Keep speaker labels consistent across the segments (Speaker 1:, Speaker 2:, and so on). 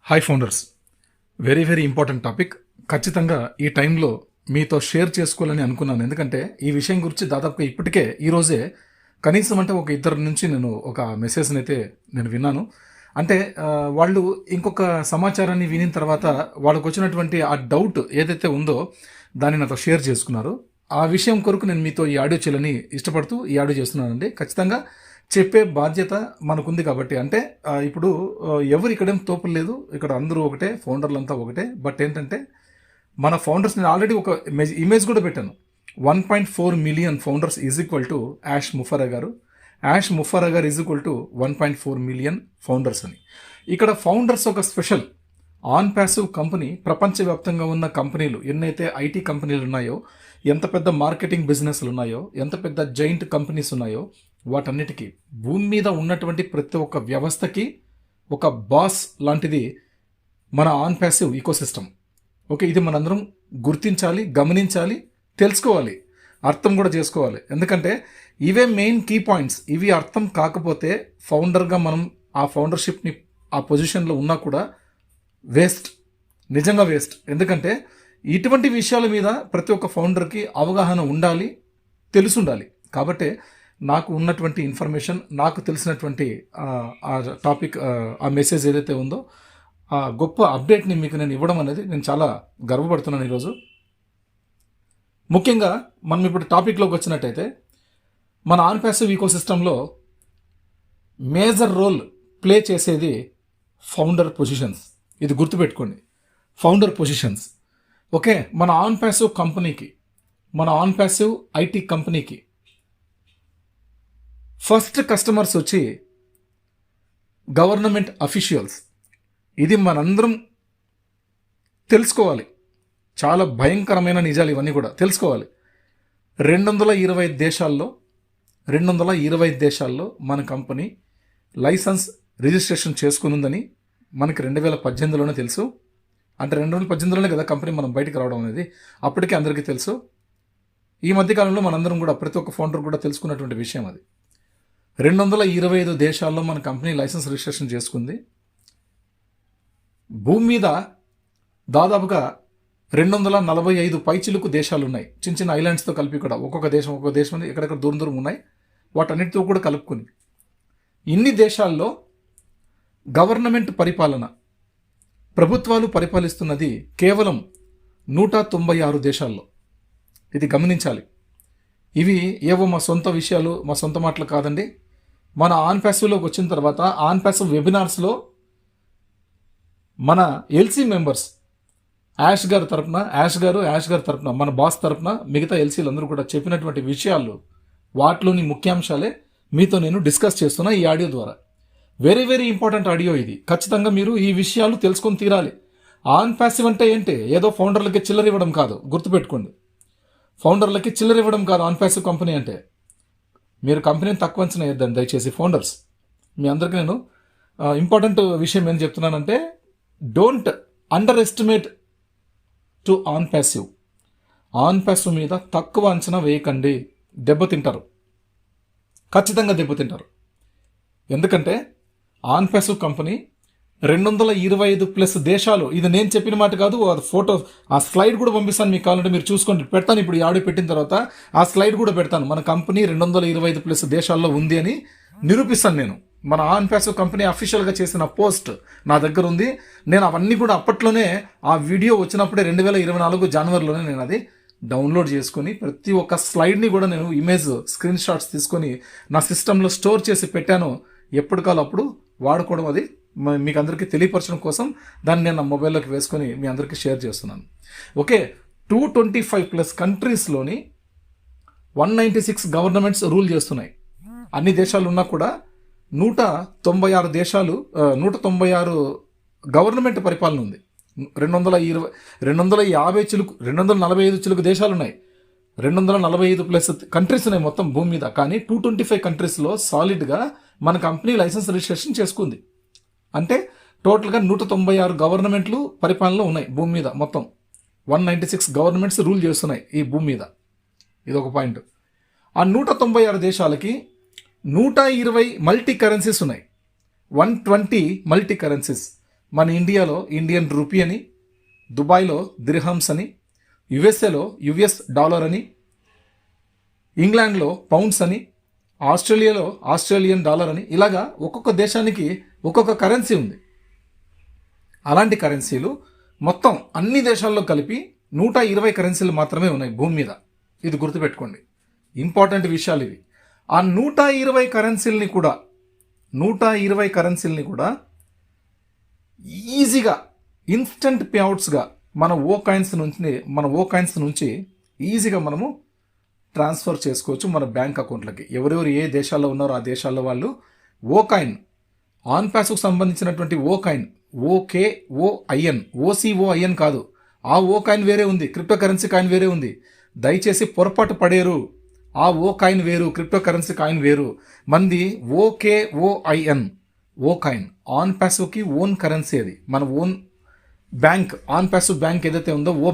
Speaker 1: Hi founders, very very important topic. ఖచ్చితంగా ఈ టైంలో మీతో షేర్ చేసుకోవాలని అనుకున్నాను. ఎందుకంటే ఈ విషయం గురించి దాదాపుగా ఇప్పటికే ఈరోజే కనీసం అంటే ఒక ఇద్దరి నుంచి నేను ఒక మెసేజ్ని అయితే నేను విన్నాను. అంటే వాళ్ళు ఇంకొక సమాచారాన్ని వినిన తర్వాత వాళ్ళకు వచ్చినటువంటి ఆ డౌట్ ఏదైతే ఉందో దాన్ని నాతో షేర్ చేసుకున్నారు. ఆ విషయం కొరకు నేను మీతో ఈ ఆడియో చేయాలని ఇష్టపడుతూ ఈ ఆడియో చేస్తున్నానండి. ఖచ్చితంగా చెప్పే బాధ్యత మనకుంది కాబట్టి. అంటే ఇప్పుడు ఎవరు ఇక్కడేం తోపులు లేదు, ఇక్కడ అందరూ ఒకటే, ఫౌండర్లంతా ఒకటే. బట్ ఏంటంటే మన ఫౌండర్స్, నేను ఆల్రెడీ ఒక ఇమేజ్ కూడా పెట్టాను. 1.4 million founders is equal to Ash Mufareh గారు. యాష్ ముఫరా గారు is equal to 1.4 million founders అని. ఇక్కడ ఫౌండర్స్ ఒక స్పెషల్ ఆన్ ప్యాసివ్ కంపెనీ. ప్రపంచవ్యాప్తంగా ఉన్న కంపెనీలు ఎన్నైతే ఐటీ కంపెనీలు ఉన్నాయో, ఎంత పెద్ద మార్కెటింగ్ బిజినెస్లు ఉన్నాయో, ఎంత పెద్ద జైంట్ కంపెనీస్ ఉన్నాయో, వాటన్నిటికీ భూమి మీద ఉన్నటువంటి ప్రతి ఒక్క వ్యవస్థకి ఒక బాస్ లాంటిది మన ఆన్ ప్యాసివ్ ఈకోసిస్టమ్. ఓకే, ఇది మనందరం గుర్తించాలి, గమనించాలి, తెలుసుకోవాలి, అర్థం కూడా చేసుకోవాలి. ఎందుకంటే ఇవే మెయిన్ కీ పాయింట్స్. ఇవి అర్థం కాకపోతే ఫౌండర్గా మనం ఆ ఫౌండర్షిప్ని ఆ పొజిషన్లో ఉన్నా కూడా వేస్ట్, నిజంగా వేస్ట్. ఎందుకంటే ఇటువంటి విషయాల మీద ప్రతి ఒక్క ఫౌండర్కి అవగాహన ఉండాలి, తెలుసుండాలి. కాబట్టి నాకు ఉన్నటువంటి ఇన్ఫర్మేషన్, నాకు తెలిసినటువంటి ఆ టాపిక్, ఆ మెసేజ్ ఏదైతే ఉందో, ఆ గొప్ప అప్డేట్ని మీకు నేను ఇవ్వడం అనేది నేను చాలా గర్వపడుతున్నాను ఈరోజు. ముఖ్యంగా మనం ఇప్పుడు టాపిక్లోకి వచ్చినట్టయితే, మన ఆన్ ప్యాసివ్ ఈకోసిస్టంలో మేజర్ రోల్ ప్లే చేసేది ఫౌండర్ పొజిషన్స్. ఇది గుర్తుపెట్టుకోండి, ఫౌండర్ పొజిషన్స్. ఓకే, మన ఆన్ ప్యాసివ్ కంపెనీకి, మన ఆన్ ప్యాసివ్ ఐటీ కంపెనీకి ఫస్ట్ కస్టమర్స్ వచ్చి గవర్నమెంట్ అఫీషియల్స్. ఇది మనందరం తెలుసుకోవాలి. చాలా భయంకరమైన నిజాలు ఇవన్నీ కూడా తెలుసుకోవాలి. 225 దేశాల్లో మన కంపెనీ లైసెన్స్ రిజిస్ట్రేషన్ చేసుకునుందని మనకి 2018లోనే తెలుసు. అంటే 2018లోనే కదా కంపెనీ మనం బయటికి రావడం అనేది, అప్పటికే అందరికీ తెలుసు. ఈ మధ్యకాలంలో మనందరం కూడా, ప్రతి ఒక్క ఫౌండర్ కూడా తెలుసుకున్నటువంటి విషయం అది. 225 దేశాల్లో మన కంపెనీ లైసెన్స్ రిజిస్ట్రేషన్ చేసుకుంది. భూమి మీద దాదాపుగా 245 పైచిలుకు దేశాలు ఉన్నాయి. చిన్న చిన్న ఐలాండ్స్తో కలిపి కూడా ఒక్కొక్క దేశం ఎక్కడెక్కడ దూరం దూరం ఉన్నాయి, వాటన్నిటితో కూడా కలుపుకొని ఇన్ని దేశాల్లో గవర్నమెంట్ పరిపాలన, ప్రభుత్వాలు పరిపాలిస్తున్నది కేవలం 196 దేశాల్లో. ఇది గమనించాలి. ఇవి ఏవో మా సొంత విషయాలు, మా సొంత మాటలు కాదండి. మన ఆన్ ప్యాసివ్లోకి వచ్చిన తర్వాత ఆన్ ప్యాసివ్ వెబినార్స్లో మన ఎల్సీ మెంబర్స్, యాష్ గారు తరపున, మన బాస్ తరపున మిగతా ఎల్సీలు అందరూ కూడా చెప్పినటువంటి విషయాలు, వాటిలోని ముఖ్యాంశాలే మీతో నేను డిస్కస్ చేస్తున్నా ఈ ఆడియో ద్వారా. వెరీ వెరీ ఇంపార్టెంట్ ఆడియో ఇది. ఖచ్చితంగా మీరు ఈ విషయాలు తెలుసుకొని తీరాలి. ఆన్ ప్యాసివ్ అంటే ఏంటి? ఏదో ఫౌండర్లకి చిల్లర ఇవ్వడం కాదు, గుర్తుపెట్టుకోండి. ఫౌండర్లకి చిల్లర ఇవ్వడం కాదు ఆన్ ప్యాసివ్ కంపెనీ అంటే. మీరు కంపెనీని తక్కువ అంచనా వేయద్దండి దయచేసి ఫౌండర్స్. మీ అందరికీ నేను ఇంపార్టెంట్ విషయం ఏం చెప్తున్నానంటే, don't under estimate to on passive. On passive మీద తక్కువ అంచనా వేయకండి, దెబ్బతింటారు, ఖచ్చితంగా దెబ్బతింటారు. ఎందుకంటే ఆన్ ప్యాసివ్ కంపెనీ 225+ దేశాలు. ఇది నేను చెప్పిన మాట కాదు, అది ఫోటో, ఆ స్లైడ్ కూడా పంపిస్తాను మీకు, కావాలంటే మీరు చూసుకోండి. పెడతాను ఇప్పుడు ఈ ఆడియో పెట్టిన తర్వాత ఆ స్లైడ్ కూడా పెడతాను. మన కంపెనీ 225+ దేశాల్లో ఉంది అని నిరూపిస్తాను నేను. మన ఆన్ ప్యాసివ్ కంపెనీ అఫీషియల్గా చేసిన పోస్ట్ నా దగ్గర ఉంది. నేను అవన్నీ కూడా అప్పట్లోనే, ఆ వీడియో వచ్చినప్పుడే 2024 జనవరిలోనే నేను అది డౌన్లోడ్ చేసుకొని ప్రతి ఒక్క స్లైడ్ని కూడా నేను ఇమేజ్ స్క్రీన్ షాట్స్ తీసుకొని నా సిస్టంలో స్టోర్ చేసి పెట్టాను. ఎప్పటికాలో అప్పుడు వాడుకోవడం, అది మీకు అందరికీ తెలియపరచడం కోసం దాన్ని నేను నా మొబైల్లోకి వేసుకొని మీ అందరికీ షేర్ చేస్తున్నాను. ఓకే, 225+ కంట్రీస్లోని 196 గవర్నమెంట్స్ రూల్ చేస్తున్నాయి. అన్ని దేశాలు ఉన్నా కూడా 196 గవర్నమెంట్ పరిపాలన ఉంది. 245 చిలుకు దేశాలు ఉన్నాయి. 245+ కంట్రీస్ ఉన్నాయి మొత్తం భూమి మీద. కానీ 225 కంట్రీస్లో సాలిడ్గా మన కంపెనీ లైసెన్స్ రిజిస్ట్రేషన్ చేసుకుంది. అంటే టోటల్గా 196 గవర్నమెంట్లు పరిపాలనలో ఉన్నాయి భూమి మీద. మొత్తం 196 గవర్నమెంట్స్ రూల్ చేస్తున్నాయి ఈ భూమి మీద. ఇది ఒక పాయింట్. ఆ 196 దేశాలకి 120 మల్టీ కరెన్సీస్ ఉన్నాయి. 120 మల్టీ కరెన్సీస్. మన ఇండియాలో ఇండియన్ రూపీ అని, దుబాయ్లో దిర్హమ్స్ అని, యుఎస్ఏలో యుఎస్ డాలర్ అని, ఇంగ్లాండ్లో పౌండ్స్ అని, ఆస్ట్రేలియాలో ఆస్ట్రేలియన్ డాలర్ అని, ఇలాగా ఒక్కొక్క దేశానికి ఒక్కొక్క కరెన్సీ ఉంది. అలాంటి కరెన్సీలు మొత్తం అన్ని దేశాల్లో కలిపి 120 కరెన్సీలు మాత్రమే ఉన్నాయి భూమి మీద. ఇది గుర్తుపెట్టుకోండి, ఇంపార్టెంట్ విషయాలు ఇవి. ఆ 120 కరెన్సీలని కూడా ఈజీగా ఇన్స్టంట్ పేఅవుట్స్గా మన ఓ కాయిన్స్ నుంచి ఈజీగా మనము ట్రాన్స్ఫర్ చేసుకోవచ్చు మన బ్యాంక్ అకౌంట్లకి. ఎవరెవరు ఏ దేశాల్లో ఉన్నారో ఆ దేశాల్లో వాళ్ళు ఓ కాయిన్, ఆన్ ప్యాస్కు సంబంధించినటువంటి ఓ కాయిన్, OKOIN, OCOIN కాదు, ఆ ఓ కాయిన్ వేరే ఉంది, క్రిప్టో కరెన్సీ కాయిన్ వేరే ఉంది. దయచేసి పొరపాటు పడేరు. ఆ ఓ కాయిన్ వేరు, క్రిప్టో కరెన్సీ కాయిన్ వేరు. మంది OKOIN, ఓ కాయిన్. ఆన్ ప్యాసివ్కి ఓన్ కరెన్సీ అది, మన own bank. OnPassive bank ఏదైతే ఉందో ఓ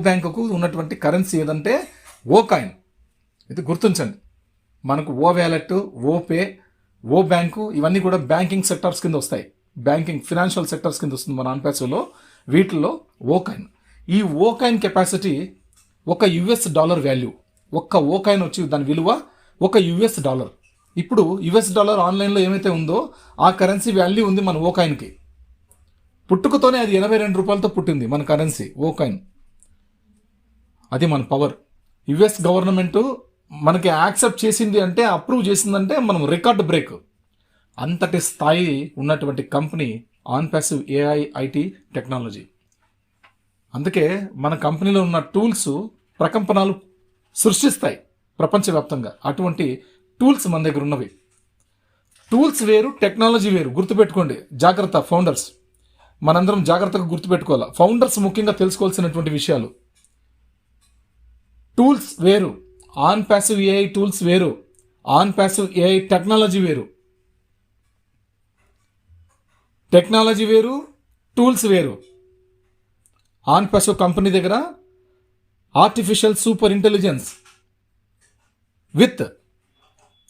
Speaker 1: బ్యాంకుకు ఉన్నటువంటి కరెన్సీ ఏదంటే ఓ కాయిన్. ఇది గుర్తుంచండి. మనకు ఓ వ్యాలెట్, ఓ పే, ఓ బ్యాంకు ఇవన్నీ కూడా బ్యాంకింగ్ సెక్టర్స్ కింద వస్తాయి. ఫినాన్షియల్ సెక్టర్స్ కింద వస్తుంది మన ఆన్ ప్యాసివ్లో. వీటిల్లో ఓ కాయిన్, ఈ ఓ కాయిన్ కెపాసిటీ ఒక US డాలర్ వాల్యూ. ఒక్క ఓ కాయిన్ వచ్చి దాని విలువ ఒక US డాలర్. ఇప్పుడు US డాలర్ ఆన్లైన్లో ఏమైతే ఉందో ఆ కరెన్సీ వాల్యూ ఉంది మన ఓ కాయిన్కి. పుట్టుకతోనే అది 82 రూపాయలతో పుట్టింది మన కరెన్సీ ఓ కాయిన్. అది మన పవర్. US గవర్నమెంట్ మనకి యాక్సెప్ట్ చేసింది అంటే, అప్రూవ్ చేసిందంటే మనం రికార్డ్ బ్రేక్. అంతటి స్థాయి ఉన్నటువంటి company on passive AI IT technology. అందుకే మన కంపెనీలో ఉన్న టూల్స్ ప్రకంపనలు సృష్టిస్తాయి ప్రపంచవ్యాప్తంగా. అటువంటి టూల్స్ మన దగ్గర ఉన్నవి. టూల్స్ వేరు, టెక్నాలజీ వేరు. గుర్తుపెట్టుకోండి, జాగ్రత్త ఫౌండర్స్. మనందరం జాగ్రత్తగా గుర్తుపెట్టుకోవాలి. ఫౌండర్స్ ముఖ్యంగా తెలుసుకోవాల్సినటువంటి విషయాలు. టూల్స్ వేరు, ఆన్ ప్యాసివ్ AI టూల్స్ వేరు, ఆన్ ప్యాసివ్ AI టెక్నాలజీ వేరు. టెక్నాలజీ వేరు, టూల్స్ వేరు. ఆన్ ప్యాసివ్ కంపెనీ దగ్గర artificial super intelligence with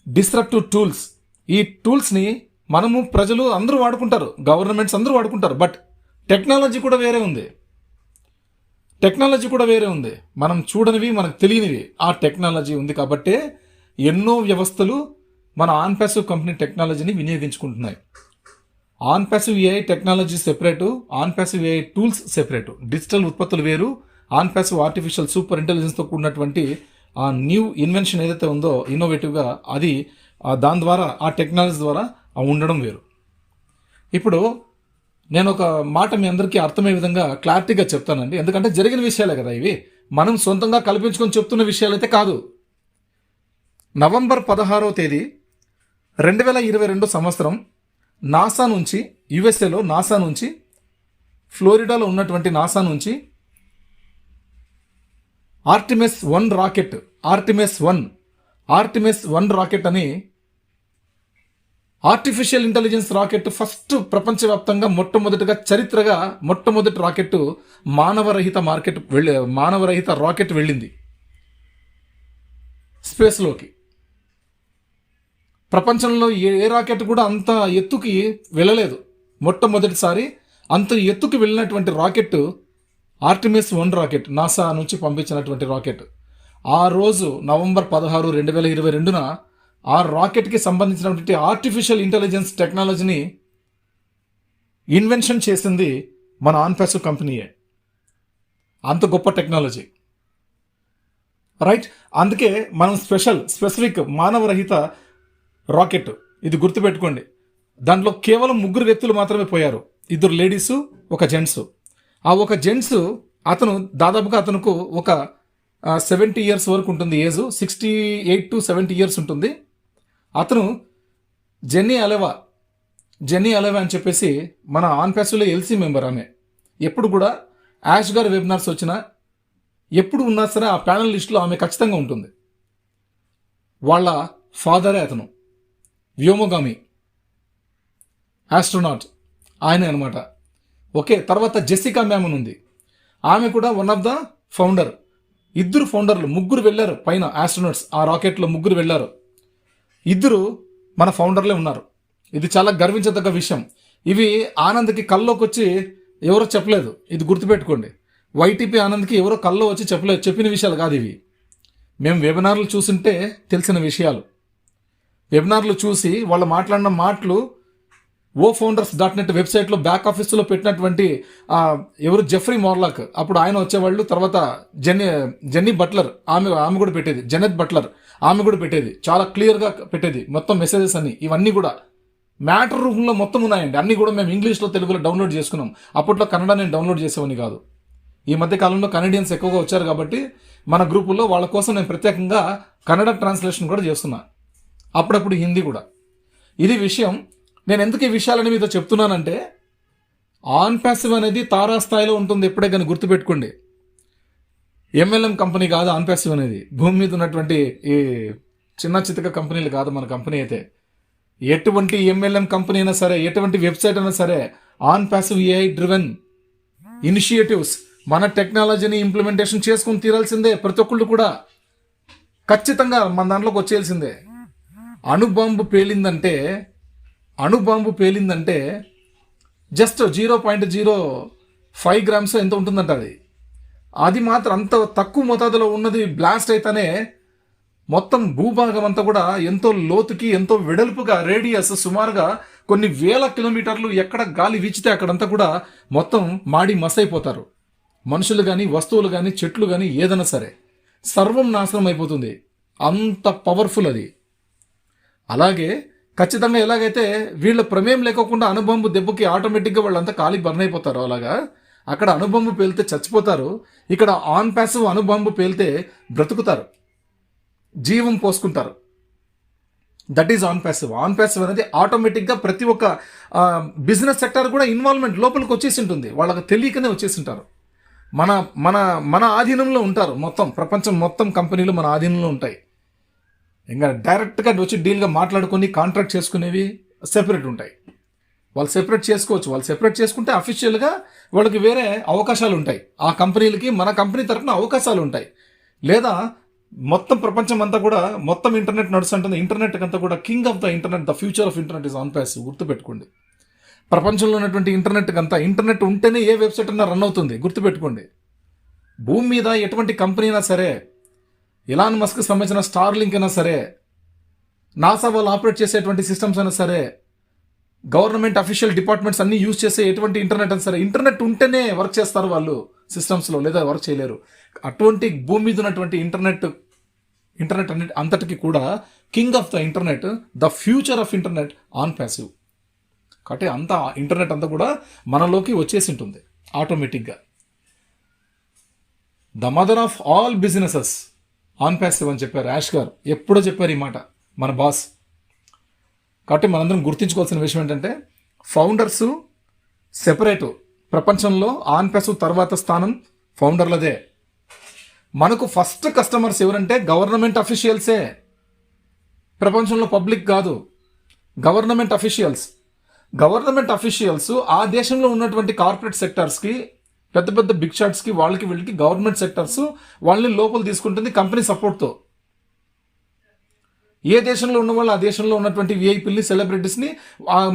Speaker 1: disruptive tools. ఈ టూల్స్ని మనము ప్రజలు అందరూ వాడుకుంటారు, గవర్నమెంట్స్ అందరూ వాడుకుంటారు. బట్ టెక్నాలజీ కూడా వేరే ఉంది. మనం చూడనివి, మనకు తెలియనివి ఆ టెక్నాలజీ ఉంది. కాబట్టే ఎన్నో వ్యవస్థలు మన ఆన్ ప్యాసివ్ కంపెనీ టెక్నాలజీని వినియోగించుకుంటున్నాయి. OnPassive AI technology separate, OnPassive AI tools separate. Digital ఉత్పత్తులు వేరు, ఆన్ ప్యాసివ్ ఆర్టిఫిషియల్ సూపర్ ఇంటెలిజెన్స్తో కూడినటువంటి ఆ న్యూ ఇన్వెన్షన్ ఏదైతే ఉందో ఇన్నోవేటివ్గా, అది దాని ద్వారా, ఆ టెక్నాలజీ ద్వారా ఉండడం వేరు. ఇప్పుడు నేను ఒక మాట మీ అందరికీ అర్థమయ్యే విధంగా క్లారిటీగా చెప్తానండి. ఎందుకంటే జరిగిన విషయాలే కదా ఇవి, మనం సొంతంగా కల్పించుకొని చెప్తున్న విషయాలైతే కాదు. నవంబర్ 16వ తేదీ 2022 సంవత్సరం నాసా నుంచి, యుఎస్ఏలో నాసా నుంచి, ఫ్లోరిడాలో ఉన్నటువంటి నాసా నుంచి ఆర్టిమిస్ 1 రాకెట్ అని ఆర్టిఫిషియల్ ఇంటెలిజెన్స్ రాకెట్ ఫస్ట్ ప్రపంచవ్యాప్తంగా మొట్టమొదటి రాకెట్ మానవరహిత రాకెట్ వెళ్ళింది స్పేస్లోకి. ప్రపంచంలో ఏ రాకెట్ కూడా అంత ఎత్తుకి వెళ్ళలేదు. మొట్టమొదటిసారి అంత ఎత్తుకి వెళ్ళినటువంటి రాకెట్ ఆర్టిమిస్ 1 రాకెట్, నాసా నుంచి పంపించినటువంటి రాకెట్. ఆ రోజు నవంబర్ 16, 2022న ఆ రాకెట్కి సంబంధించినటువంటి ఆర్టిఫిషియల్ ఇంటెలిజెన్స్ టెక్నాలజీని ఇన్వెన్షన్ చేసింది మన ఆన్ ప్యాసివ్ కంపెనీయే. అంత గొప్ప టెక్నాలజీ, రైట్? అందుకే మనం స్పెసిఫిక్ మానవరహిత రాకెట్, ఇది గుర్తుపెట్టుకోండి. దాంట్లో కేవలం 3 వ్యక్తులు మాత్రమే పోయారు. 2 లేడీసు, 1 జెంట్స్. ఆ 1 జెంట్స్ దాదాపుగా అతనుకు ఒక 70 ఇయర్స్ వరకు ఉంటుంది ఏజ్, 68 to 70 ఇయర్స్ ఉంటుంది. అతను జెన్నీ అలెవా అని చెప్పేసి మన ఆన్ ప్యాసివ్లో ఎల్సీ మెంబర్. ఆమె ఎప్పుడు కూడా యాష్ గారి వెబినార్స్ వచ్చినా, ఎప్పుడు ఉన్నా సరే ఆ ప్యానల్ లిస్టులో ఆమె ఖచ్చితంగా ఉంటుంది. వాళ్ళ ఫాదరే అతను, వ్యోమగామి ఆస్ట్రోనాట్ ఆయనే అనమాట. ఓకే, తర్వాత జెసికా మ్యామ్ ఉంది, ఆమె కూడా వన్ ఆఫ్ ద ఫౌండర్. 2 ఫౌండర్లు, 3 వెళ్ళారు పైన ఆస్ట్రోనాట్స్. ఆ రాకెట్లో 3 వెళ్ళారు, 2 మన ఫౌండర్లే ఉన్నారు. ఇది చాలా గర్వించదగ్గ విషయం. ఇవి ఆనంద్కి కల్లోకి వచ్చి ఎవరో చెప్పలేదు, ఇది గుర్తుపెట్టుకోండి. వైటీపీ ఆనంద్కి ఎవరో కల్లో వచ్చి చెప్పిన విషయాలు కాదు ఇవి. మేము వెబినార్లు చూసుంటే తెలిసిన విషయాలు. వెబినార్లు చూసి వాళ్ళు మాట్లాడిన మాటలు founders.net వెబ్సైట్లో బ్యాక్ ఆఫీస్లో పెట్టినటువంటి ఎవరు జెఫ్రీ మోర్లాక్, అప్పుడు ఆయన వచ్చేవాళ్ళు. తర్వాత జెన్నీ బట్లర్, ఆమె కూడా పెట్టేది, జెనెత్ బట్లర్ ఆమె కూడా పెట్టేది, చాలా క్లియర్గా పెట్టేది మొత్తం మెసేజెస్ అన్ని. ఇవన్నీ కూడా మ్యాటర్ రూపంలో మొత్తం ఉన్నాయండి. అన్నీ కూడా మేము ఇంగ్లీష్లో తెలుగులో డౌన్లోడ్ చేసుకున్నాం. అప్పట్లో కన్నడ నేను డౌన్లోడ్ చేసేవని కాదు. ఈ మధ్య కాలంలో కనడియన్స్ ఎక్కువగా వచ్చారు కాబట్టి మన గ్రూపుల్లో వాళ్ళ కోసం నేను ప్రత్యేకంగా కన్నడ ట్రాన్స్లేషన్ కూడా చేస్తున్నా, అప్పుడప్పుడు హిందీ కూడా. ఇది విషయం. నేను ఎందుకు ఈ విషయాలని మీతో చెప్తున్నానంటే, ఆన్ ప్యాసివ్ అనేది తారాస్థాయిలో ఉంటుంది. ఎప్పుడే కానీ గుర్తుపెట్టుకోండి. ఎంఎల్ఎం కంపెనీ కాదు ఆన్ ప్యాసివ్ అనేది. భూమి మీద ఉన్నటువంటి ఈ చిన్న చితక కంపెనీలు కాదు మన కంపెనీ అయితే. ఎటువంటి ఎంఎల్ఎం కంపెనీ అయినా సరే, ఎటువంటి వెబ్సైట్ అయినా సరే, on passive AI driven initiatives మన టెక్నాలజీని ఇంప్లిమెంటేషన్ చేసుకుని తీరాల్సిందే. ప్రతి ఒక్కళ్ళు కూడా ఖచ్చితంగా మన దాంట్లోకి వచ్చేయాల్సిందే. అణుబాంబు పేలిందంటే జస్ట్ 0.05 గ్రామ్స్ ఎంత ఉంటుందంట అది మాత్రం అంత తక్కువ మోతాదులో ఉన్నది బ్లాస్ట్ అయితేనే మొత్తం భూభాగం అంతా కూడా ఎంతో లోతుకి, ఎంతో వెడల్పుగా, రేడియస్ సుమారుగా కొన్ని వేల కిలోమీటర్లు ఎక్కడ గాలి వీచితే అక్కడంతా కూడా మొత్తం మాడి మసైపోతారు. మనుషులు కానీ, వస్తువులు కానీ, చెట్లు కానీ, ఏదైనా సరే సర్వం నాశనం అయిపోతుంది. అంత పవర్ఫుల్ అది. అలాగే ఖచ్చితంగా ఎలాగైతే వీళ్ళ ప్రమేయం లేకోకుండా అణుబాంబు దెబ్బకి ఆటోమేటిక్గా వాళ్ళంతా కాలి బర్న్ అయిపోతారు, అలాగా అక్కడ అణుబాంబు పేలితే చచ్చిపోతారు. ఇక్కడ ఆన్ ప్యాసివ్ అణుబాంబు పేలితే బ్రతుకుతారు, జీవం పోసుకుంటారు. That is OnPassive. OnPassive అనేది ఆటోమేటిక్గా ప్రతి ఒక్క బిజినెస్ సెక్టర్ కూడా ఇన్వాల్వ్మెంట్ లోపలికి వచ్చేసి ఉంటుంది. వాళ్ళకి తెలియకనే వచ్చేసి ఉంటారు. మన మన మన ఆధీనంలో ఉంటారు. మొత్తం ప్రపంచం మొత్తం కంపెనీలు మన ఆధీనంలో ఉంటాయి. ఇంకా డైరెక్ట్గా వచ్చి డీల్గా మాట్లాడుకొని కాంట్రాక్ట్ చేసుకునేవి సెపరేట్ ఉంటాయి. వాళ్ళు సెపరేట్ చేసుకోవచ్చు. వాళ్ళు సెపరేట్ చేసుకుంటే అఫీషియల్గా వాళ్ళకి వేరే అవకాశాలు ఉంటాయి. ఆ కంపెనీలకి మన కంపెనీ తరఫున అవకాశాలు ఉంటాయి. లేదా మొత్తం ప్రపంచం అంతా కూడా మొత్తం ఇంటర్నెట్ నడుస్తుంటుంది. ఇంటర్నెట్ అంతా కూడా king of the internet, the future of internet is on passive. గుర్తుపెట్టుకోండి. ప్రపంచంలో ఉన్నటువంటి ఇంటర్నెట్ ఉంటేనే ఏ వెబ్సైట్ అయినా రన్ అవుతుంది. గుర్తుపెట్టుకోండి. భూమి మీద ఎటువంటి కంపెనీ అయినా సరే, ఎలాన్ మస్క్ సంబంధించిన స్టార్ లింక్ అయినా సరే, నాసా వాళ్ళు ఆపరేట్ చేసేటువంటి సిస్టమ్స్ అయినా సరే, గవర్నమెంట్ అఫీషియల్ డిపార్ట్మెంట్స్ అన్ని యూజ్ చేసే ఎటువంటి ఇంటర్నెట్ అయినా సరే, ఇంటర్నెట్ ఉంటేనే వర్క్ చేస్తారు వాళ్ళు సిస్టమ్స్లో, లేదా వర్క్ చేయలేరు. అటువంటి భూమి మీద ఉన్నటువంటి ఇంటర్నెట్ అంతటికి కూడా king of the internet, the future of internet on passive. కాబట్టి అంతా ఇంటర్నెట్ అంతా కూడా మనలోకి వచ్చేసి ఉంటుంది ఆటోమేటిక్గా. The mother of all businesses on passive అని చెప్పారు యాష్ గారు. ఎప్పుడో చెప్పారు ఈ మాట మన బాస్. కాబట్టి మనందరం గుర్తించుకోవాల్సిన విషయం ఏంటంటే, ఫౌండర్స్ సెపరేటు. ప్రపంచంలో ఆన్ ప్యాసివ్ తర్వాత స్థానం ఫౌండర్లదే. మనకు ఫస్ట్ కస్టమర్స్ ఎవరంటే గవర్నమెంట్ అఫీషియల్సే. ప్రపంచంలో పబ్లిక్ కాదు, గవర్నమెంట్ అఫీషియల్స్ ఆ దేశంలో ఉన్నటువంటి కార్పొరేట్ సెక్టార్స్కి, పెద్ద పెద్ద బిగ్ షాట్స్కి, వీళ్ళకి గవర్నమెంట్ సెక్టర్స్ వాళ్ళని లోపల తీసుకుంటుంది కంపెనీ సపోర్ట్తో. ఏ దేశంలో ఉన్న వాళ్ళు ఆ దేశంలో ఉన్నటువంటి విఐపీల్ని, సెలబ్రిటీస్ని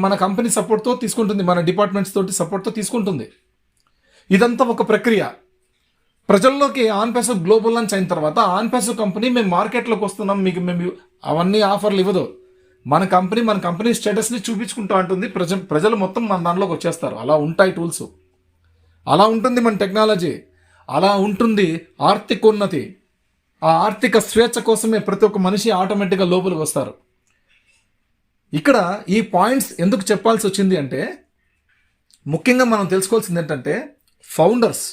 Speaker 1: మన కంపెనీ సపోర్ట్తో తీసుకుంటుంది, మన డిపార్ట్మెంట్స్ తోటి సపోర్ట్తో తీసుకుంటుంది. ఇదంతా ఒక ప్రక్రియ. ప్రజల్లోకి ఆన్ ప్యాసివ్ గ్లోబల్ లాంచ్ అయిన తర్వాత ఆన్ ప్యాసివ్ కంపెనీ మేము మార్కెట్లోకి వస్తున్నాం, మేము అవన్నీ ఆఫర్లు ఇవ్వదు. మన కంపెనీ స్టేటస్ని చూపించుకుంటూ ఉంటుంది. ప్రజలు మొత్తం మన దానిలోకి వచ్చేస్తారు. అలా ఉంటాయి టూల్స్, అలా ఉంటుంది మన టెక్నాలజీ, అలా ఉంటుంది ఆర్థికోన్నతి. ఆ ఆర్థిక స్వేచ్ఛ కోసమే ప్రతి ఒక్క మనిషి ఆటోమేటిక్గా లోపలికి వస్తారు. ఇక్కడ ఈ పాయింట్స్ ఎందుకు చెప్పాల్సి వచ్చింది అంటే, ముఖ్యంగా మనం తెలుసుకోవాల్సింది ఏంటంటే, ఫౌండర్స్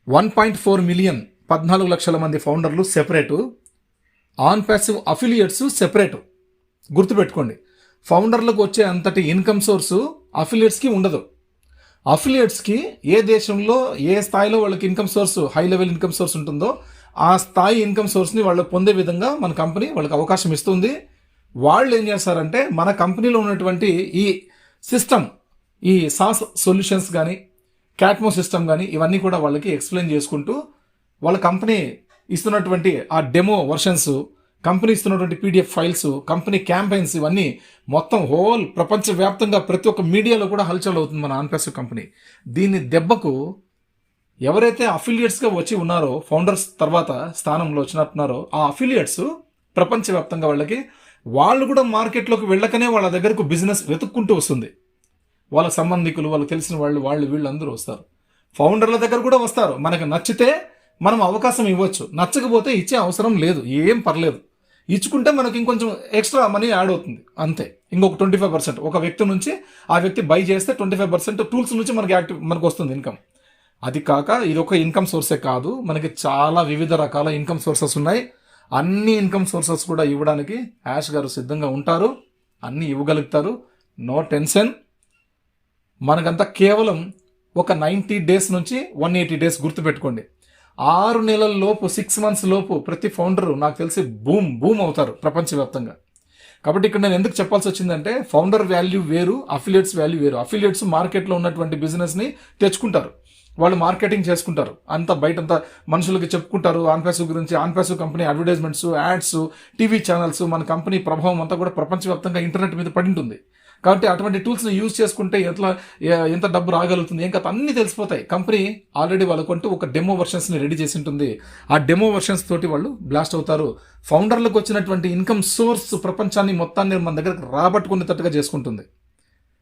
Speaker 1: 1.4 మిలియన్, 14 లక్షల మంది ఫౌండర్లు separate, OnPassive affiliates separate. గుర్తుపెట్టుకోండి. ఫౌండర్లకు వచ్చే అంతటి ఇన్కమ్ సోర్సు అఫిలియేట్స్కి ఉండదు. అఫిలియేట్స్కి ఏ దేశంలో ఏ స్థాయిలో వాళ్ళకి income source, high level income source ఉంటుందో ఆ స్థాయి ఇన్కమ్ సోర్స్ని వాళ్ళు పొందే విధంగా మన కంపెనీ వాళ్ళకి అవకాశం ఇస్తుంది. వాళ్ళు ఏం చేస్తారంటే, మన కంపెనీలో ఉన్నటువంటి ఈ సిస్టమ్, ఈ సాస్ సొల్యూషన్స్ కానీ, క్యాట్మో సిస్టమ్ కానీ, ఇవన్నీ కూడా వాళ్ళకి ఎక్స్ప్లెయిన్ చేసుకుంటూ వాళ్ళ కంపెనీ ఇస్తున్నటువంటి ఆ డెమో వర్షన్స్, కంపెనీ ఇస్తున్నటువంటి పీడిఎఫ్ ఫైల్స్, కంపెనీ క్యాంపెయిన్స్, ఇవన్నీ మొత్తం హోల్ ప్రపంచవ్యాప్తంగా ప్రతి ఒక్క మీడియాలో కూడా హల్చల్ అవుతుంది మన ఆన్పాసివ్ కంపెనీ. దీని దెబ్బకు ఎవరైతే అఫిలియేట్స్గా వచ్చి ఉన్నారో, ఫౌండర్స్ తర్వాత స్థానంలో వచ్చినట్టున్నారో, ఆ అఫిలియేట్స్ ప్రపంచవ్యాప్తంగా వాళ్ళు కూడా మార్కెట్లోకి వెళ్ళకనే వాళ్ళ దగ్గరకు బిజినెస్ వెతుక్కుంటూ వస్తుంది. వాళ్ళ సంబంధికులు, వాళ్ళకి తెలిసిన వీళ్ళు అందరూ వస్తారు. ఫౌండర్ల దగ్గర కూడా వస్తారు. మనకు నచ్చితే మనం అవకాశం ఇవ్వచ్చు, నచ్చకపోతే ఇచ్చే అవసరం లేదు, ఏం పర్లేదు. ఇచ్చుకుంటే మనకి ఇంకొంచెం ఎక్స్ట్రా మనీ యాడ్ అవుతుంది అంతే. ఇంకొక 25% ఒక వ్యక్తి నుంచి ఆ వ్యక్తి బై చేస్తే 25% టూల్స్ నుంచి మనకు వస్తుంది ఇన్కమ్. అది కాక ఇది ఒక ఇన్కమ్ సోర్సే కాదు, మనకి చాలా వివిధ రకాల ఇన్కమ్ సోర్సెస్ ఉన్నాయి. అన్ని ఇన్కమ్ సోర్సెస్ కూడా ఇవ్వడానికి యాష్ గారు సిద్ధంగా ఉంటారు, అన్నీ ఇవ్వగలుగుతారు. No tension. మనకంతా కేవలం ఒక 90 డేస్ నుంచి 180 డేస్ గుర్తుపెట్టుకోండి. 6 నెలల లోపు, 6 months లోపు ప్రతి ఫౌండరు నాకు తెలిసి బూమ్ అవుతారు ప్రపంచవ్యాప్తంగా. కాబట్టి ఇక్కడ నేను ఎందుకు చెప్పాల్సి వచ్చిందంటే, ఫౌండర్ వాల్యూ వేరు, అఫిలియేట్స్ వాల్యూ వేరు. అఫిలియేట్స్ మార్కెట్లో ఉన్నటువంటి బిజినెస్ని తెచ్చుకుంటారు, వాళ్ళు మార్కెటింగ్ చేసుకుంటారు, అంతా బయటంతా మనుషులకి చెప్పుకుంటారు ఆన్పాసివ్ గురించి. OnPassive company advertisements, ads, TV channels, మన కంపెనీ ప్రభావం అంతా కూడా ప్రపంచవ్యాప్తంగా ఇంటర్నెట్ మీద పడి ఉంటుంది. కాబట్టి అటువంటి టూల్స్ని యూజ్ చేసుకుంటే ఎంత డబ్బు రాగలుగుతుంది, ఏం కథ అన్నీ తెలిసిపోతాయి. కంపెనీ ఆల్రెడీ వాళ్ళకంటూ ఒక డెమో వర్షన్స్ని రెడీ చేసి ఉంటుంది. ఆ డెమో వర్షన్స్ తోటి వాళ్ళు బ్లాస్ట్ అవుతారు. ఫౌండర్లకు వచ్చినటువంటి ఇన్కమ్ సోర్స్ ప్రపంచాన్ని మొత్తాన్ని మన దగ్గరకు రాబట్టుకునేటట్టుగా చేసుకుంటుంది.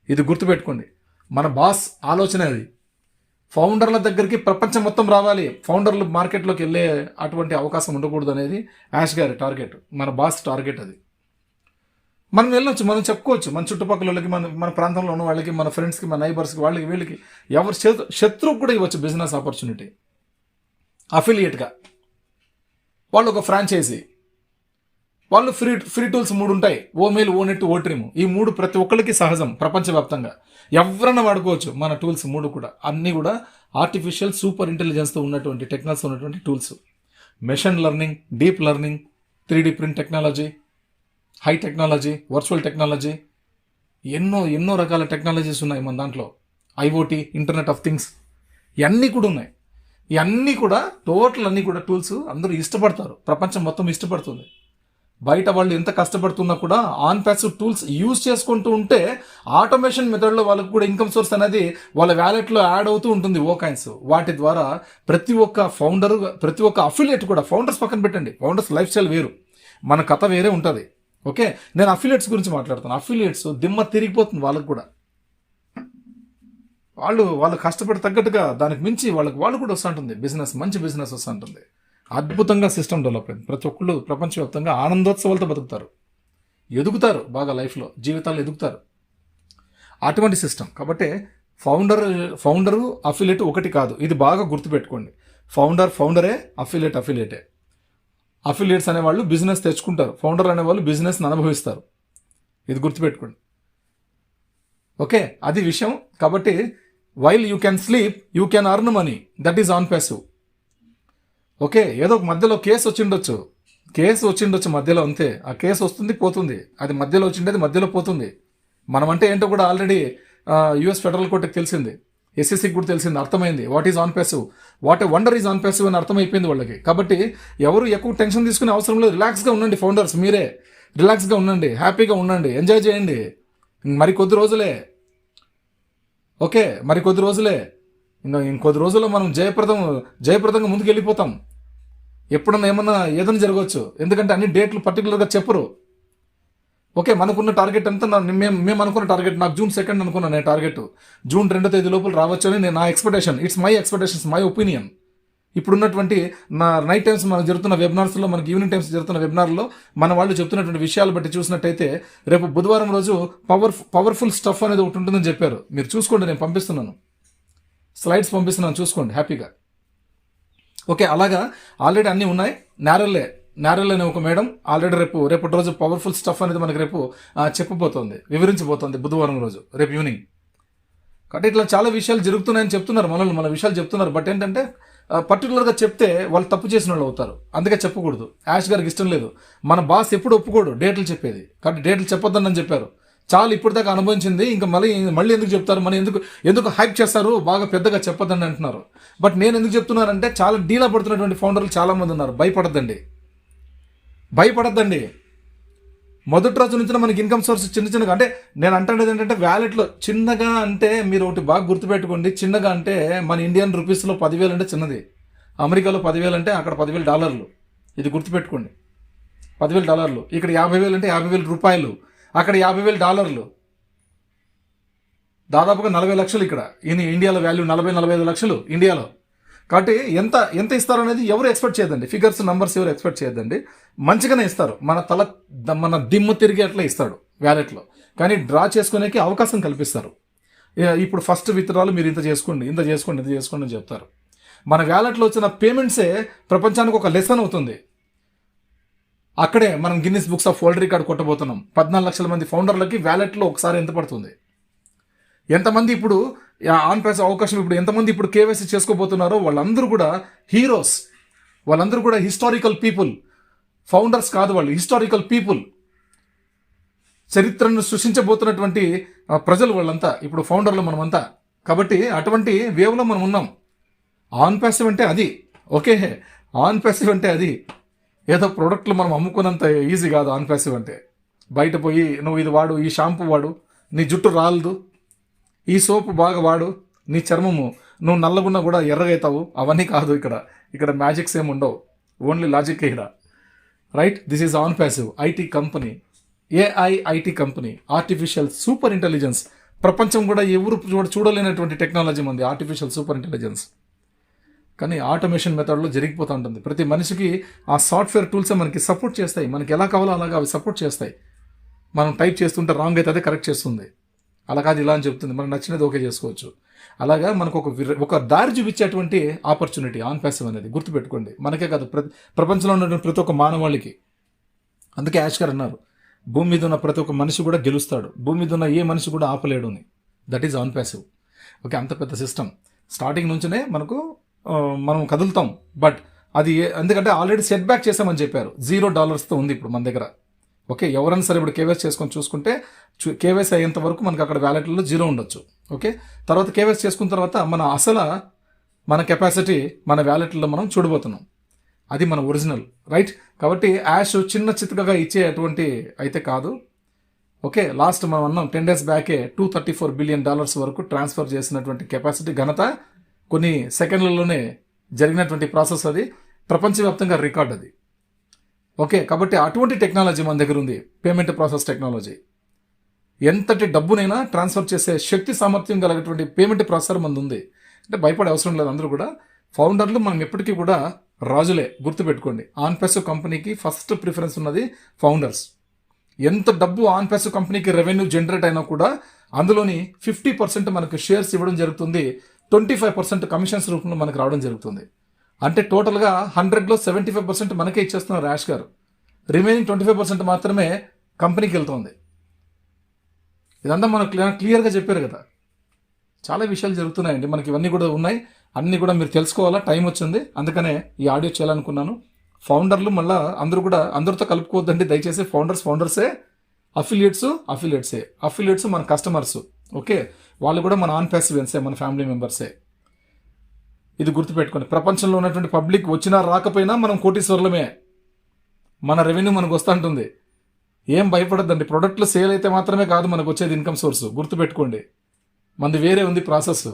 Speaker 1: ఇది గుర్తుపెట్టుకోండి. మన బాస్ ఆలోచన అది. ఫౌండర్ల దగ్గరికి ప్రపంచం మొత్తం రావాలి, ఫౌండర్లు మార్కెట్లోకి వెళ్ళే అటువంటి అవకాశం ఉండకూడదు అనేది యాష్ గారి టార్గెట్, మన బాస్ టార్గెట్ అది. మనం వెళ్ళొచ్చు, మనం చెప్పుకోవచ్చు మన చుట్టుపక్కల వాళ్ళకి, మన ప్రాంతంలో ఉన్న వాళ్ళకి, మన ఫ్రెండ్స్కి, మన నైబర్స్కి, వాళ్ళకి వీళ్ళకి, ఎవరి శత్రువుకు కూడా ఇవ్వచ్చు బిజినెస్ ఆపర్చునిటీ. అఫిలియేట్గా వాళ్ళు ఒక ఫ్రాంచైజీ, వాళ్ళు ఫ్రీ టూల్స్ 3 ఉంటాయి. ఓమెయిల్, ఓనెట్, ఓట్రిమ్. ఈ 3 ప్రతి ఒక్కరికి సహజం ప్రపంచవ్యాప్తంగా. ఎవరన్నా వాడుకోవచ్చు మన టూల్స్ 3 కూడా. అన్నీ కూడా ఆర్టిఫిషియల్ సూపర్ ఇంటెలిజెన్స్తో ఉన్నటువంటి టెక్నాలజీ ఉన్నటువంటి tools. Machine learning, deep learning, 3D print technology, high technology, virtual technology, ఎన్నో రకాల టెక్నాలజీస్ ఉన్నాయి మన దాంట్లో. ఐఓటీ, ఇంటర్నెట్ ఆఫ్ థింగ్స్, ఇవన్నీ కూడా ఉన్నాయి. ఇవన్నీ కూడా టోటల్ అన్నీ కూడా టూల్స్ అందరూ ఇష్టపడతారు, ప్రపంచం మొత్తం ఇష్టపడుతుంది. బయట వాళ్ళు ఎంత కష్టపడుతున్నా కూడా ఆన్పాసివ్ టూల్స్ యూజ్ చేసుకుంటూ ఉంటే ఆటోమేషన్ మెథడ్లో వాళ్ళకు కూడా ఇన్కమ్ సోర్స్ అనేది వాళ్ళ వ్యాలెట్లో యాడ్ అవుతూ ఉంటుంది, ఓ కాయిన్స్. వాటి ద్వారా ప్రతి ఒక్క ఫౌండర్, ప్రతి ఒక్క అఫిలియేట్ కూడా, ఫౌండర్స్ పక్కన పెట్టండి, ఫౌండర్స్ లైఫ్ స్టైల్ వేరు, మన కథ వేరే ఉంటుంది. ఓకే, నేను అఫిలియేట్స్ గురించి మాట్లాడుతాను. అఫిలియేట్స్ దిమ్మ తిరిగిపోతుంది వాళ్ళకు కూడా. వాళ్ళు కష్టపడి తగ్గట్టుగా దానికి మించి వాళ్ళు కూడా వస్తుంటుంది బిజినెస్, మంచి బిజినెస్ వస్తుంటుంది. అద్భుతంగా సిస్టమ్ డెవలప్ అయింది. ప్రతి ఒక్కళ్ళు ప్రపంచవ్యాప్తంగా ఆనందోత్సవాలతో బతుకుతారు, ఎదుగుతారు, బాగా లైఫ్లో జీవితాలు ఎదుగుతారు. అటువంటి సిస్టమ్. కాబట్టి ఫౌండరు అఫిలియేట్ ఒకటి కాదు, ఇది బాగా గుర్తుపెట్టుకోండి. ఫౌండరే, అఫిలియేటే. అఫిలియేట్స్ అనేవాళ్ళు బిజినెస్ తెచ్చుకుంటారు, ఫౌండర్ అనేవాళ్ళు బిజినెస్ని అనుభవిస్తారు. ఇది గుర్తుపెట్టుకోండి. ఓకే, అది విషయం. కాబట్టి while you can sleep you can earn money, that is OnPassive. Okay, ఏదో ఒక మధ్యలో కేసు వచ్చిండొచ్చు మధ్యలో, అంతే. ఆ కేసు వస్తుంది పోతుంది, అది మధ్యలో వచ్చిండేది మధ్యలో పోతుంది. మనమంటే ఏంటో కూడా ఆల్రెడీ యుఎస్ ఫెడరల్ కోర్టుకి తెలిసింది, ఎస్ఎస్సికి కూడా తెలిసింది, అర్థమైంది. What is OnPassive, what a wonder is OnPassive అని అర్థమైపోయింది వాళ్ళకి. కాబట్టి ఎవరు ఎక్కువ టెన్షన్ తీసుకునే అవసరం లేదు. రిలాక్స్గా ఉండండి ఫౌండర్స్, మీరే రిలాక్స్గా ఉండండి, హ్యాపీగా ఉండండి, ఎంజాయ్ చేయండి. మరి కొద్ది రోజులే, ఓకే, మరి కొద్ది రోజులే, ఇంకొద్ది రోజుల్లో మనం జయప్రదంగా ముందుకు వెళ్ళిపోతాం. ఎప్పుడన్నా ఏదైనా జరగవచ్చు, ఎందుకంటే అన్ని డేట్లు పర్టికులర్గా చెప్పరు. ఓకే, మనకున్న టార్గెట్ ఎంత, మేము అనుకున్న టార్గెట్, నాకు June 2 అనుకున్నా నేను టార్గెట్. June 2 లోపల రావచ్చు అని నా expectation. It's my expectations, my opinion. ఇప్పుడున్నటువంటి నా నైట్ టైమ్స్ మనకు జరుగుతున్న వెబినార్స్లో, మనకి ఈవినింగ్ టైమ్స్ జరుగుతున్న వెబినార్లో మన వాళ్ళు చెప్తున్నటువంటి విషయాలు బట్టి చూసినట్టయితే రేపు బుధవారం రోజు పవర్ఫుల్ స్టఫ్ అనేది ఒకటి ఉంటుందని చెప్పారు. మీరు చూసుకోండి, నేను పంపిస్తున్నాను, స్లైడ్స్ పంపిస్తున్నాను, చూసుకోండి హ్యాపీగా. ఓకే, అలాగా ఆల్రెడీ అన్నీ ఉన్నాయి. నారెల్ అనే ఒక మేడం ఆల్రెడీ రేపటి రోజు పవర్ఫుల్ స్టఫ్ అనేది మనకి రేపు చెప్పబోతోంది, వివరించబోతోంది బుధవారం రోజు, రేపు ఈవినింగ్. కాబట్టి ఇట్లా చాలా విషయాలు జరుగుతున్నాయని చెప్తున్నారు, మన విషయాలు చెప్తున్నారు. బట్ ఏంటంటే పర్టికులర్గా చెప్తే వాళ్ళు తప్పు చేసిన వాళ్ళు అవుతారు, అందుకే చెప్పకూడదు. యాష్ గారికి ఇష్టం లేదు, మన బాస్ ఎప్పుడు ఒప్పుకోడు డేట్లు చెప్పేది. కాబట్టి డేట్లు చెప్పొద్దని చెప్పారు. చాలు ఇప్పటిదాకా అనుభవించింది, ఇంకా మళ్ళీ ఎందుకు చెప్తారు, మనం ఎందుకు హైప్ చేస్తారు, బాగా పెద్దగా చెప్పొద్దని అంటున్నారు. బట్ నేను ఎందుకు చెప్తున్నానంటే చాలా డీలా పడుతున్నటువంటి ఫౌండర్లు చాలా మంది ఉన్నారు, భయపడద్దండి. భయపడద్దండి. మొదటి రోజు నుంచి మనకి ఇన్కమ్ సోర్స్ చిన్నగా, అంటే నేను అంటున్నది ఏంటంటే వ్యాలెట్లో చిన్నగా అంటే మీరు ఒకటి బాగా గుర్తుపెట్టుకోండి. చిన్నగా అంటే మన ఇండియన్ రూపీస్లో 10,000 అంటే చిన్నది, అమెరికాలో 10,000 అంటే అక్కడ $10,000. ఇది గుర్తుపెట్టుకోండి. $10,000 ఇక్కడ 50,000 అంటే 50,000 రూపాయలు, అక్కడ $50,000, దాదాపుగా 40 లక్షలు. ఇక్కడ ఇండియాలో వాల్యూ 40-45 లక్షలు ఇండియాలో. కాబట్టి ఎంత ఎంత ఇస్తారనేది ఎవరు ఎక్స్పెక్ట్ చేయదండి. ఫిగర్స్ నంబర్స్ ఎవరు ఎక్స్పెక్ట్ చేయదండి. మంచిగానే ఇస్తారు, మన దిమ్ము తిరిగి అట్లా ఇస్తాడు వ్యాలెట్లో. కానీ డ్రా చేసుకునేకి అవకాశం కల్పిస్తారు. ఇప్పుడు ఫస్ట్ విత్డ్రాలు మీరు ఇంత చేసుకోండి అని చెప్తారు. మన వ్యాలెట్లో వచ్చిన పేమెంట్సే ప్రపంచానికి ఒక లెసన్ అవుతుంది. అక్కడే మనం Guinness books of world record కొట్టబోతున్నాం. 14 లక్షల మంది ఫౌండర్లకి వ్యాలెట్లో ఒకసారి ఎంత పడుతుంది, ఎంతమంది ఇప్పుడు ఆన్ ప్రైస్ అవకాశం, ఇప్పుడు ఎంతమంది ఇప్పుడు కేవైసీ చేసుకోబోతున్నారో వాళ్ళందరూ కూడా హీరోస్, వాళ్ళందరూ కూడా హిస్టారికల్ పీపుల్. ఫౌండర్స్ కాదు, వాళ్ళు హిస్టారికల్ పీపుల్, చరిత్రను సృష్టించబోతున్నటువంటి ప్రజలు వాళ్ళంతా ఇప్పుడు ఫౌండర్లు మనమంతా. కాబట్టి అటువంటి వేవ్లో మనం ఉన్నాం. ఆన్ ప్యాసివ్ అంటే అది, ఓకే, ఆన్ ప్యాసివ్ అంటే అది ఏదో ప్రోడక్ట్లు మనం అమ్ముకున్నంత ఈజీ కాదు. ఆన్ ప్యాసివ్ అంటే బయట పోయి నువ్వు ఇది వాడు, ఈ షాంపూ వాడు, నీ జుట్టు రాలదు, ఈ సోపు బాగా వాడు, నీ చర్మము నువ్వు నల్లగున్నా కూడా ఎర్రగవుతావు, అవన్నీ కాదు. ఇక్కడ మ్యాజిక్స్ ఏమి ఉండవు, ఓన్లీ లాజిక్ ఇక్కడ, right. This is OnPassive IT company, AI IT company, artificial super intelligence. ప్రపంచం కూడా ఎవరు చూడలేనటువంటి టెక్నాలజీ ఉంది ఆర్టిఫిషియల్ సూపర్ ఇంటెలిజెన్స్. కానీ ఆటోమేషన్ మెథడ్లో జరిగిపోతూ ఉంటుంది. ప్రతి మనిషికి ఆ సాఫ్ట్వేర్ టూల్సే మనకి సపోర్ట్ చేస్తాయి. మనకి ఎలా కావాలో అలాగా అవి సపోర్ట్ చేస్తాయి. మనం టైప్ చేస్తుంటే రాంగ్ అయితే అదే కరెక్ట్ చేస్తుంది. అలా కాదు ఇలా అని చెప్తుంది, మనకు నచ్చినది ఓకే చేసుకోవచ్చు. అలాగా మనకు ఒక దారి చూపించేటువంటి ఆపర్చునిటీ ఆన్ ప్యాసివ్ అనేది. గుర్తుపెట్టుకోండి, మనకే కాదు ప్రపంచంలో ఉన్నటువంటి ప్రతి ఒక్క మానవాళికి. అందుకే యాష్ గారు అన్నారు, భూమి మీద ఉన్న ప్రతి ఒక్క మనిషి కూడా గెలుస్తాడు, భూమి మీద ఉన్న ఏ మనిషి కూడా ఆపలేడు అని. That is on passive. Okay, అంత పెద్ద సిస్టమ్ స్టార్టింగ్ నుంచినే మనం కదులుతాం. బట్ అది ఎందుకంటే ఆల్రెడీ సెట్ బ్యాక్ చేసామని చెప్పారు. $0 ఉంది ఇప్పుడు మన దగ్గర. ఓకే, ఎవరైనా సరే ఇప్పుడు కేవైసీ చేసుకొని చూసుకుంటే కేవైసీ అయ్యేంత వరకు మనకు అక్కడ వ్యాలెట్లో 0 ఉండొచ్చు. ఓకే, తర్వాత కేవైసీ చేసుకున్న తర్వాత మన కెపాసిటీ మన వ్యాలెట్లో మనం చూడబోతున్నాం. అది మన ఒరిజినల్, రైట్. కాబట్టి యాష్ చిన్న చితకగా ఇచ్చేటువంటి అయితే కాదు. ఓకే, లాస్ట్ మనం అన్నాం 10 days బ్యాకే $234 బిలియన్ వరకు ట్రాన్స్ఫర్ చేసినటువంటి కెపాసిటీ ఘనత కొన్ని సెకండ్లలోనే జరిగినటువంటి ప్రాసెస్. అది ప్రపంచవ్యాప్తంగా రికార్డ్ అది. ఓకే, కాబట్టి అటువంటి టెక్నాలజీ మన దగ్గర ఉంది, పేమెంట్ ప్రాసెస్ టెక్నాలజీ. ఎంతటి డబ్బునైనా ట్రాన్స్ఫర్ చేసే శక్తి సామర్థ్యం కలిగినటువంటి పేమెంట్ ప్రాసెసర్ మనది ఉంది. అంటే భయపడే అవసరం లేదు. అందరూ కూడా ఫౌండర్లు మనం ఎప్పటికీ కూడా రాజులే, గుర్తుపెట్టుకోండి. ఆన్ ప్యాసివ్ కంపెనీకి ఫస్ట్ ప్రిఫరెన్స్ ఉన్నది ఫౌండర్స్. ఎంత డబ్బు ఆన్ ప్యాసివ్ కంపెనీకి రెవెన్యూ జనరేట్ అయినా కూడా అందులోని 50% మనకు షేర్స్ ఇవ్వడం జరుగుతుంది, 25% కమిషన్స్ రూపంలో మనకు రావడం జరుగుతుంది. అంటే టోటల్గా 100లో 75% మనకే ఇచ్చేస్తున్నారు యాష్ గారు. రిమైనింగ్ 25% మాత్రమే కంపెనీకి వెళ్తుంది. ఇదంతా మనకు క్లియర్గా చెప్పారు కదా. చాలా విషయాలు జరుగుతున్నాయండి మనకి, ఇవన్నీ కూడా ఉన్నాయి. అన్నీ కూడా మీరు తెలుసుకోవాలా, టైం వచ్చింది, అందుకనే ఈ ఆడియో చేయాలనుకున్నాను. ఫౌండర్లు మళ్ళీ అందరూ కూడా అందరితో కలుపుకోవద్దండి దయచేసి. ఫౌండర్సే, అఫిలియేట్స్ మన కస్టమర్స్. ఓకే, వాళ్ళు కూడా మన ఆన్ ప్యాసివెన్సే, మన ఫ్యామిలీ మెంబర్సే. ఇది గుర్తుపెట్టుకోండి. ప్రపంచంలో ఉన్నటువంటి పబ్లిక్ వచ్చినా రాకపోయినా మనం కోటీశ్వర్లమే, మన రెవెన్యూ మనకు వస్తూ ఉంటుంది. ఏం భయపడద్దండి. ప్రొడక్ట్లు సేల్ అయితే మాత్రమే కాదు మనకు వచ్చేది ఇన్కమ్ సోర్స్, గుర్తుపెట్టుకోండి. మనది వేరే ఉంది ప్రాసెస్.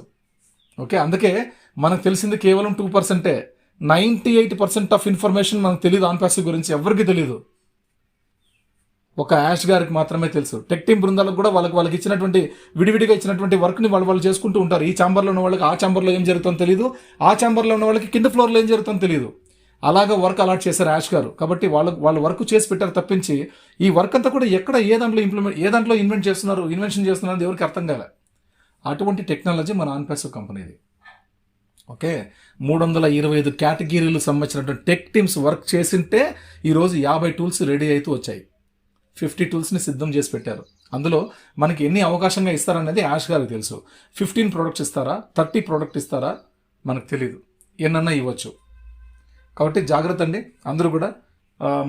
Speaker 1: ఓకే, అందుకే మనకు తెలిసింది కేవలం 2%. 98% ఆఫ్ ఇన్ఫర్మేషన్ మనకు తెలియదు ఆన్ ప్యాసివ్ గురించి, ఎవరికి తెలియదు. ఒక యాష్ గారికి మాత్రమే తెలుసు. టెక్ టీమ్ బృందాలకు కూడా వాళ్ళకి ఇచ్చినటువంటి విడివిడిగా ఇచ్చినటువంటి వర్క్ని వాళ్ళు చేసుకుంటూ ఉంటారు. ఈ ఛాంబర్లో ఉన్న వాళ్ళకి ఆ ఛాంబర్లో ఏం జరుగుతుందో తెలియదు, ఆ ఛాంబర్లో ఉన్న వాళ్ళకి కింద ఫ్లోర్లో ఏం జరుగుతుందో తెలియదు. అలాగా వర్క్ అలాట్ చేశారు యాష్ గారు. కాబట్టి వాళ్ళు వర్క్ చేసి పెట్టారు తప్పించి ఈ వర్క్ అంతా కూడా ఎక్కడ ఏ దాంట్లో ఇన్వెన్షన్ చేస్తున్నారు ఎవరికి అర్థం కాలే. అటువంటి టెక్నాలజీ మన ఆన్ ప్యాసివ్ కంపెనీది. ఓకే, 325 కేటగిరీలు సంబంధించినటువంటి టెక్ టీమ్స్ వర్క్ చేసింటే ఈరోజు 50 టూల్స్ రెడీ అవుతూ వచ్చాయి. 50 టూల్స్ని సిద్ధం చేసి పెట్టారు. అందులో మనకి ఎన్ని అవకాశంగా ఇస్తారనేది యాష్ గారికి తెలుసు. 15 ప్రోడక్ట్స్ ఇస్తారా, 30 ప్రోడక్ట్ ఇస్తారా మనకు తెలియదు, ఎన్నన్నా ఇవ్వచ్చు. కాబట్టి జాగ్రత్త అండి. అందరూ కూడా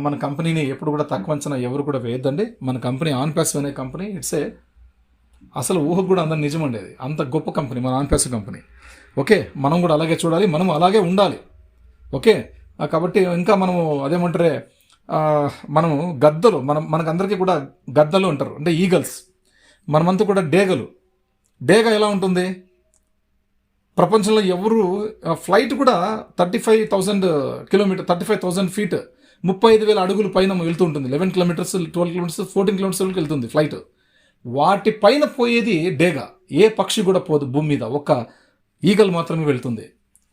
Speaker 1: మన కంపెనీని ఎప్పుడు కూడా తక్కువ అంచనా ఎవరు కూడా వేయద్దండి. మన కంపెనీ ఆన్ ప్యాసివ్ అనే కంపెనీ అసలు ఊహకు కూడా అందరు నిజమండి. అది అంత గొప్ప కంపెనీ మన ఆన్ ప్యాసివ్ కంపెనీ. ఓకే, మనం కూడా అలాగే చూడాలి, మనం అలాగే ఉండాలి. ఓకే, కాబట్టి ఇంకా మనము అదేమంటారే మనము గద్దలు మనకందరికీ కూడా గద్దలు అంటారు, అంటే ఈగల్స్. మనమంతా కూడా డేగలు. డేగ ఎలా ఉంటుంది? ప్రపంచంలో ఎవరు ఫ్లైట్ కూడా 35,000 కిలోమీటర్, 35,000 ఫీట్, 35,000 అడుగులు పైన వెళ్తూ ఉంటుంది. 11 కిలోమీటర్స్, 12 కిలోమీటర్స్, 14 కిలోమీటర్స్ వరకు వెళ్తుంది ఫ్లైట్. వాటి పైన పోయేది డేగ. ఏ పక్షి కూడా పోదు భూమి మీద, ఒక్క ఈగల్ మాత్రమే వెళ్తుంది.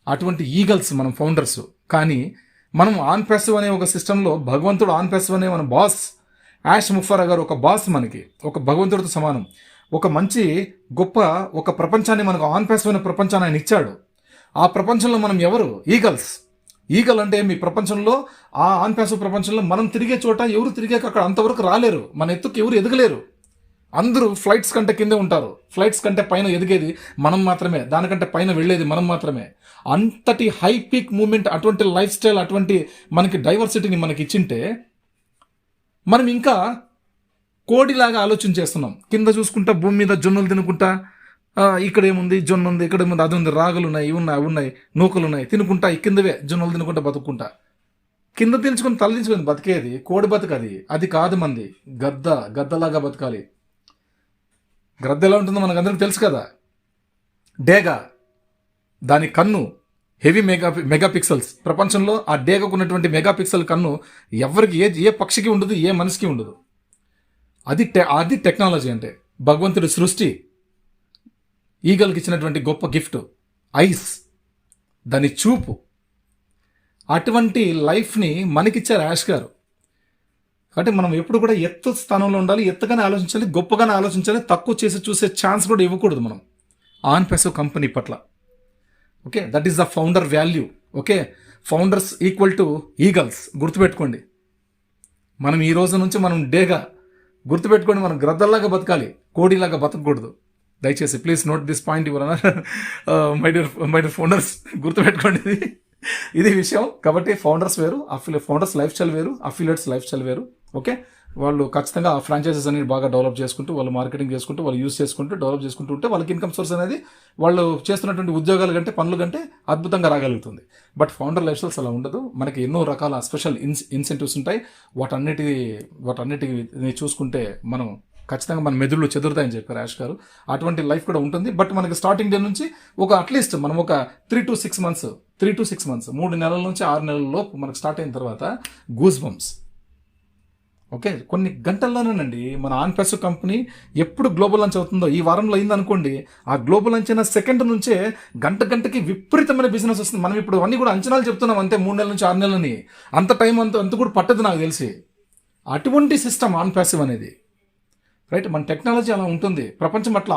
Speaker 1: అటువంటి ఈగల్స్ మనం ఫౌండర్స్. కానీ మనం ఆన్ ప్యాసివ్ అనే ఒక సిస్టంలో భగవంతుడు ఆన్ ప్యాసివ్ అనే మన బాస్ యాష్ ముఫారా గారు ఒక బాస్, మనకి ఒక భగవంతుడితో సమానం. ఒక మంచి గొప్ప ఒక ప్రపంచాన్ని మనకు ఆన్ ప్యాసివ్ అనే ప్రపంచాన్ని ఆయన ఇచ్చాడు. ఆ ప్రపంచంలో మనం ఎవరు? ఈగల్స్. ఈగల్ అంటే మీ ప్రపంచంలో, ఆ ఆన్ ప్యాసివ్ ప్రపంచంలో మనం తిరిగే చోట ఎవరు తిరిగాక అక్కడ అంతవరకు రాలేరు, మన ఎత్తుకు ఎవరు ఎదగలేరు. అందరూ ఫ్లైట్స్ కంటే కిందే ఉంటారు. ఫ్లైట్స్ కంటే పైన ఎదిగేది మనం మాత్రమే, దానికంటే పైన వెళ్ళేది మనం మాత్రమే. అంతటి హై పీక్ మూమెంట్, అటువంటి లైఫ్ స్టైల్, అటువంటి మనకి డైవర్సిటీని మనకి ఇచ్చింటే మనం ఇంకా కోడిలాగా ఆలోచన చేస్తున్నాం. కింద చూసుకుంటా భూమి మీద జొన్నలు తినుకుంటా, ఇక్కడ ఏముంది, జొన్న ఉంది, ఇక్కడ ఏముంది, అది ఉంది, రాగులు ఉన్నాయి, ఇవి ఉన్నాయి, అవి ఉన్నాయి, నూకలు ఉన్నాయి, తినుకుంటా కిందవే జొన్నలు తినుకుంటా బతుకుంటా. కింద దించుకొని తల దించుకొని బతికేది కోడి బతకది. అది కాదు మంది. గద్దలాగా బతకాలి. గ్రద్ద ఎలా ఉంటుందో మనకు అందరికీ తెలుసు కదా. డేగా, దాని కన్ను హెవీ మెగాపిక్సెల్స్. ప్రపంచంలో ఆ డేగకు ఉన్నటువంటి మెగాపిక్సెల్ కన్ను ఎవరికి, ఏ పక్షికి ఉండదు, ఏ మనిషికి ఉండదు. అది టెక్నాలజీ అంటే. భగవంతుడి సృష్టి. ఈగల్కి ఇచ్చినటువంటి గొప్ప గిఫ్ట్ ఐస్, దాని చూపు. అటువంటి లైఫ్ని మనకిచ్చారు యాష్ గారు. కాబట్టి మనం ఎప్పుడు కూడా ఎత్తు స్థానంలో ఉండాలి, ఎత్తుగానే ఆలోచించాలి, గొప్పగానే ఆలోచించాలి. తక్కువ చేసి చూసే ఛాన్స్ కూడా ఇవ్వకూడదు మనం ఆన్ ప్యాసివ్ కంపెనీ పట్ల. Okay, that is the founder value. Okay, founders equal to eagles. గుర్తుపెట్టుకోండి. మనం ఈ రోజు నుంచి మనం డేగా గుర్తుపెట్టుకోండి. మనం గ్రద్దల్లాగా బతకాలి, కోడిలాగా బతకూడదు. దయచేసి please note this point your my dear founders. గుర్తుపెట్టుకోండి, ఇది విషయం. కాబట్టి ఫౌండర్స్ వేరు, ఫౌండర్స్ లైఫ్ స్టైల్ వేరు, అఫిలియేట్స్ లైఫ్ స్టైల్ వేరు. ఓకే, వాళ్ళు ఖచ్చితంగా ఆ ఫ్రాంచైజెస్ అనేది బాగా డెవలప్ చేసుకుంటూ, వాళ్ళు మార్కెటింగ్ చేసుకుంటూ, వాళ్ళు యూస్ చేసుకుంటూ, డెవలప్ చేసుకుంటూ ఉంటే వాళ్ళకి ఇన్కమ్ సోర్స్ అనేది వాళ్ళు చేస్తున్నటువంటి ఉద్యోగాల కంటే, పనుల కంటే అద్భుతంగా రాగలుగుతుంది. బట్ ఫౌండర్ లైఫ్ స్టైల్స్ అలా ఉండదు. మనకి ఎన్నో రకాల స్పెషల్ ఇన్సెంటివ్స్ ఉంటాయి. వాటన్నిటిని చూసుకుంటే మనం ఖచ్చితంగా మన మెదుళ్ళు చెదురుతాయని చెప్పారు యాష్ గారు. అటువంటి లైఫ్ కూడా ఉంటుంది. బట్ మనకి స్టార్టింగ్ డే నుంచి ఒక అట్లీస్ట్ మనం ఒక 3 to 6 months 3 నెలల నుంచి 6 నెలల లోపు మనకు స్టార్ట్ అయిన తర్వాత గూస్ బంప్స్. ఓకే, కొన్ని గంటల్లోనేనండి మన ఆన్ ప్యాసివ్ కంపెనీ ఎప్పుడు గ్లోబల్ లాంచ్ అవుతుందో, ఈ వారంలో అయింది అనుకోండి, ఆ గ్లోబల్ లాంచ్ అయిన సెకండ్ నుంచే గంటకి విపరీతమైన బిజినెస్ వస్తుంది. మనం ఇప్పుడు అన్నీ కూడా అంచనాలు చెప్తున్నాం అంతే, 3 నెలల నుంచి 6 నెలలని. అంత టైం అంత కూడా పట్టదు నాకు తెలిసి. అటువంటి సిస్టమ్ ఆన్ ప్యాసివ్ అనేది. రైట్, మన టెక్నాలజీ అలా ఉంటుంది. ప్రపంచం అట్లా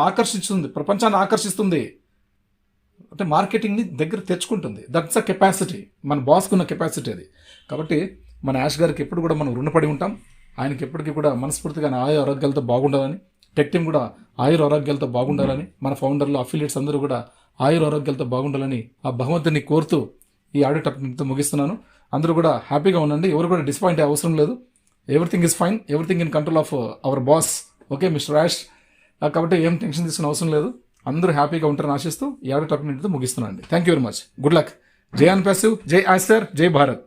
Speaker 1: ప్రపంచాన్ని ఆకర్షిస్తుంది. అంటే మార్కెటింగ్ని దగ్గర తెచ్చుకుంటుంది. దట్స్ అ కెపాసిటీ, మన బాస్కు ఉన్న కెపాసిటీ అది. కాబట్టి మన యాష్ గారికి ఎప్పుడు కూడా మనం రుణపడి ఉంటాం. ఆయనకి ఎప్పటికీ కూడా మనస్ఫూర్తిగా ఆరోగ్యాలతో బాగుండాలని, టెక్ టీం కూడా ఆరోగ్యాలతో బాగుండాలని, మన ఫౌండర్లు, అఫిలియేట్స్ అందరూ కూడా ఆరోగ్యాలతో బాగుండాలని ఆ భగవంతుని కోరుతూ ఈ ఆడియో టాపిక్తో ముగిస్తున్నాను. అందరూ కూడా హ్యాపీగా ఉండండి. ఎవరు కూడా డిసప్పాయింట్ అయ్యే అవసరం లేదు. Everything is fine, everything in control of our boss. Okay mister Ash. కాబట్టి ఏం టెన్షన్ తీసుకునే అవసరం లేదు. అందరూ హ్యాపీగా ఉంటారని ఆశిస్తూ ఈ ఆడియో టాపిక్ ముగిస్తున్నాను. Thank you very much. Good luck. జై ఆన్ ప్యాసివ్, జై యాష్ సార్, జై భారత్.